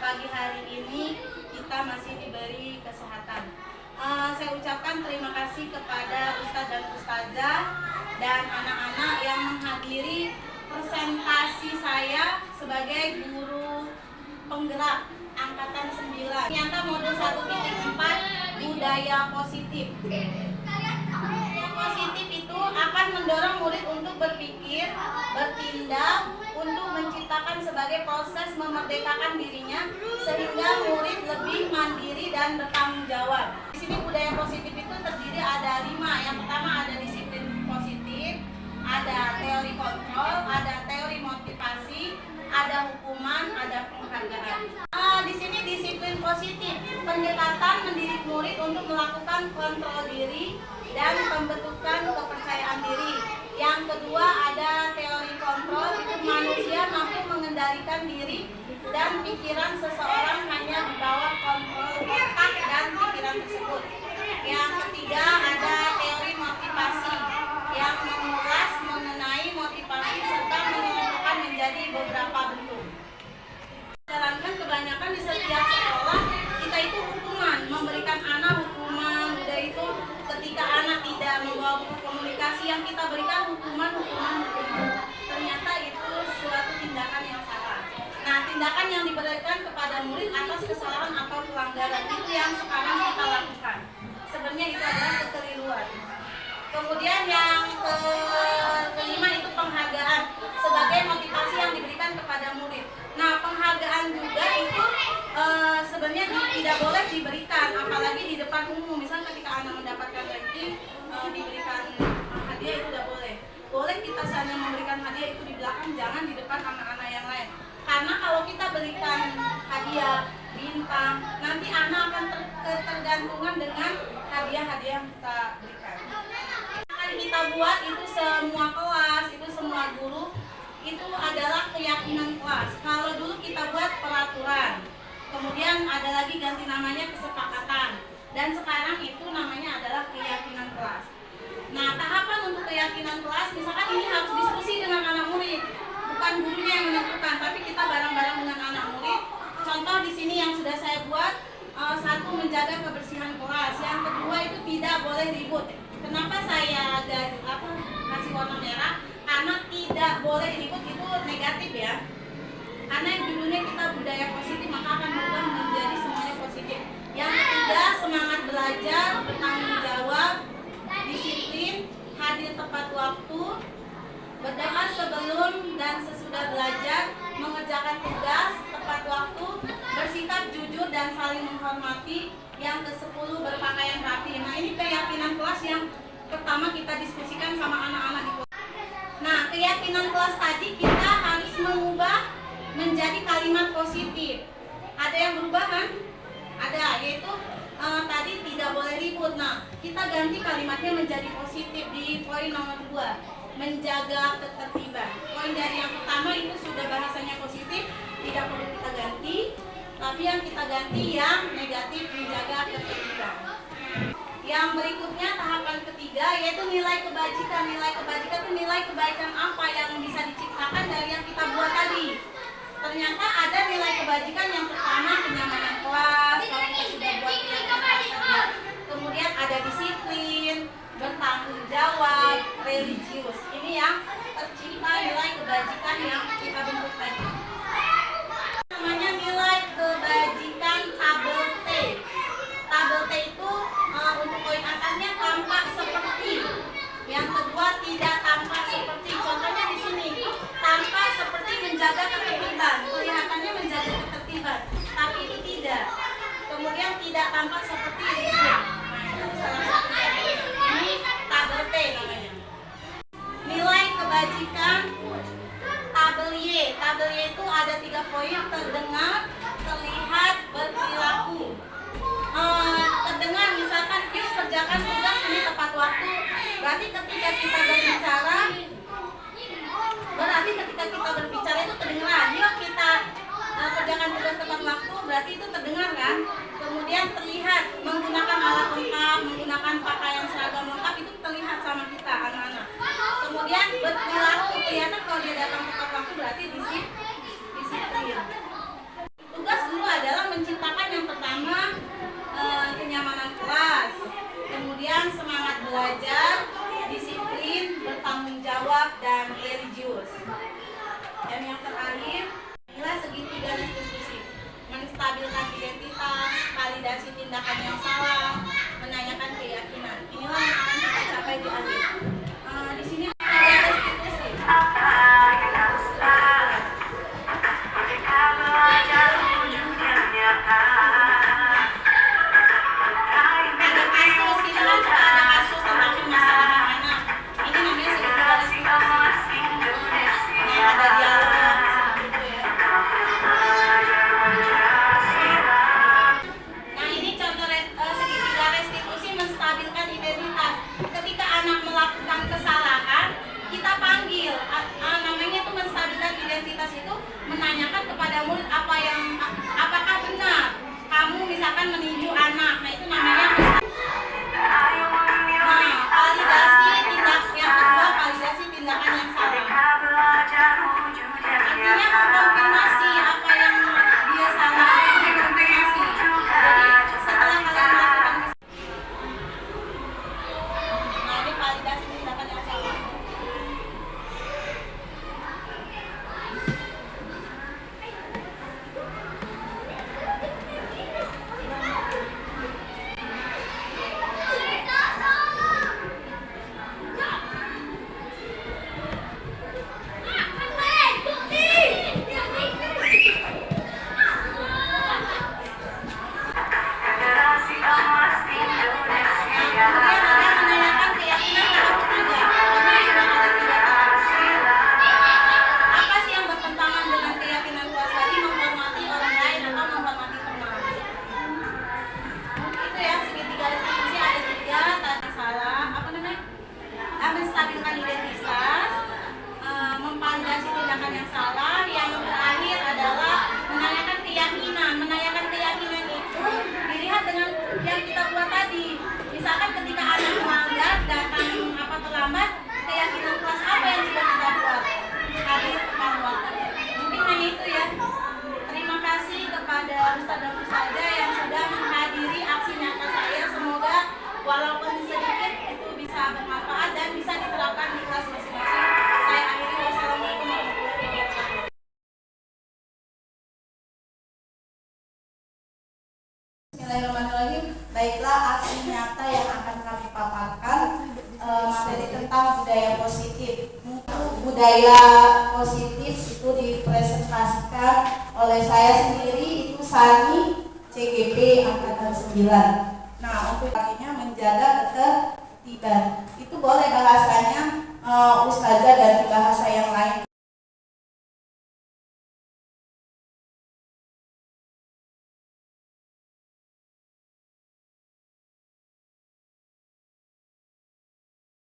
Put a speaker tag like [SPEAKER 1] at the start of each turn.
[SPEAKER 1] pagi hari ini kita masih diberi kesehatan. Saya ucapkan terima kasih kepada Ustadz dan Ustazah dan anak-anak yang menghadiri presentasi saya sebagai guru penggerak angkatan 9. Ternyata modul 1.4 budaya positif. Budaya positif itu akan mendorong murid untuk berpikir, bertindak, untuk menciptakan sebagai proses memerdekakan dirinya sehingga murid lebih mandiri dan bertanggung jawab. Di sini budaya positif itu terdiri ada 5. Yang pertama ada disiplin positif, ada teori kontrol, ada teori motivasi, ada hukuman, ada penghargaan. Di sini disiplin positif, pendekatan mendidik murid untuk melakukan kontrol diri dan pembentukan kepercayaan diri. Yang kedua ada teori kontrol, itu manusia mampu mengendalikan diri dan pikiran seseorang hanya di bawah kontrol otak dan pikiran tersebut. Yang ketiga ada teori motivasi, yang mengulas mengenai motivasi serta mengelompokkan menjadi beberapa bentuk. Jalankan kebanyakan di setiap sekolah kita itu hukuman, memberikan anak hukuman, udah itu ketika anak tidak membawa buku komunikasi yang kita berikan hukuman. Ternyata itu suatu tindakan yang salah. Nah, tindakan yang diberikan kepada murid atas kesalahan atau pelanggaran itu yang sekarang kita lakukan. Sebenarnya itu adalah kekeliruan. Kemudian yang kelima itu penghargaan sebagai motivasi yang diberikan kepada murid. Nah, penghargaan juga itu sebenarnya tidak boleh diberikan, apalagi di depan umum. Misalnya ketika anak mendapatkan ranking, diberikan hadiah itu tidak boleh. Boleh kita hanya memberikan hadiah itu di belakang, jangan di depan anak-anak yang lain. Karena kalau kita berikan hadiah, bintang, nanti anak akan tergantungan dengan hadiah-hadiah yang kita berikan. Yang kita buat itu semua kelas, itu semua guru, itu adalah keyakinan kelas. Kalau dulu kita buat peraturan, kemudian ada lagi ganti namanya kesepakatan, dan sekarang itu namanya adalah keyakinan kelas. Nah, tahapan untuk keyakinan kelas, misalkan ini harus diskusi dengan anak murid, bukan gurunya yang menentukan, tapi kita bareng-bareng dengan anak murid. Contoh di sini yang sudah saya buat, satu menjaga kebersihan kelas, yang kedua itu tidak boleh ribut. Kenapa saya kasih warna merah? Karena tidak boleh ribut itu negatif ya. Karena yang dulunya kita budaya positif, maka akan berubah menjadi semuanya positif. Yang ketiga, semangat belajar, bertanggung jawab, disiplin, hadir tepat waktu, berdoa sebelum dan sesudah belajar, mengerjakan tugas tepat waktu, bersikap jujur dan saling menghormati. Yang ke-10, berpakaian rapi. Nah, ini keyakinan kelas yang pertama kita diskusikan sama anak-anak di kelas. Nah, keyakinan kelas tadi kita harus mengubah menjadi kalimat positif. Ada yang berubah kan? Ada, yaitu tadi tidak boleh ribut. Nah, kita ganti kalimatnya menjadi positif di poin nomor 2, menjaga ketertiban. Poin dari yang pertama itu sudah bahasanya positif, tidak perlu kita ganti, tapi yang kita ganti yang negatif, menjaga ketertiban. Yang berikutnya tahapan ketiga yaitu nilai kebajikan. Nilai kebajikan itu nilai kebaikan apa yang bisa diciptakan dari yang kita buat tadi. Ternyata ada nilai kebajikan yang pertama kenyamanan kelas, kalau kita sudah buat kenyamanan kelas. Kemudian ada disiplin, bertanggung jawab, religius. Ini yang tercipta nilai kebajikan yang kita bentuk tadi. Namanya nilai kebajikan tabel T. Tabel T itu untuk poin atasnya tampak seperti. Yang kedua tidak tampak seperti. Contohnya di sini tampak seperti menjaga ketertiban. Kelihatannya menjaga ketertiban, tapi itu tidak. Kemudian tidak tampak seperti ini. Nah, itu salah satu. Ini tabel T namanya. Nilai kebajikan tabel Y. Tabel Y itu ada 3 poin: terdengar, terlihat, berperilaku. Terdengar misalkan yuk kerjakan tugas ini tepat waktu. Berarti ketika kita berbicara itu kedengaran. Yuk kita kerjakan tugas tepat waktu, berarti itu terdengar kan. Kemudian terlihat, menggunakan alat lengkap, menggunakan pakaian seragam lengkap, itu terlihat sama kita anak-anak. Kemudian berperilaku, kelihatan kalau dia datang tepat waktu berarti disiplin. Tugas guru ada menstabilkan identitas, validasi tindakan yang salah, menanyakan keyakinan. Inilah yang akan kita capai di akhir. Di sini ada restitusi. Menanyakan kepada murid apakah benar kamu misalkan meninju anak, nah itu namanya validasi tindakan yang salah. Artinya mengkonfirmasi apa yang dia salah, mengkonfirmasi. Jadi setelah kalian melakukan nah ini validasi tindakan yang salah. Menstabilkan identitas, memvalidasi tindakan yang salah, yang terakhir adalah menanyakan keyakinan. Menanyakan keyakinan itu dilihat dengan yang kita buat tadi. Misalkan ketika anak melanggar, datang terlambat, keyakinan kelas apa yang sudah kita buat? Hadir tepat waktu. Mungkin hanya itu ya. Terima kasih kepada Ustadz dan Ustadzah yang sudah menghadiri aksi nyata saya. Semoga walaupun sedikit itu bisa bermanfaat dan bisa diterapkan di kelas masing-masing. Saya akhiri, wassalamualaikum warahmatullahi wabarakatuh.
[SPEAKER 2] Bismillahirrahmanirrahim. Baiklah, aksi nyata yang akan kami paparkan materi tentang budaya positif. Budaya positif itu dipresentasikan oleh saya sendiri, itu Sani, CGP Angkatan 9. Nah, untuk akhirnya menjaga ketertiban. Itu boleh bahasanya ustazah dan bahasa yang lain.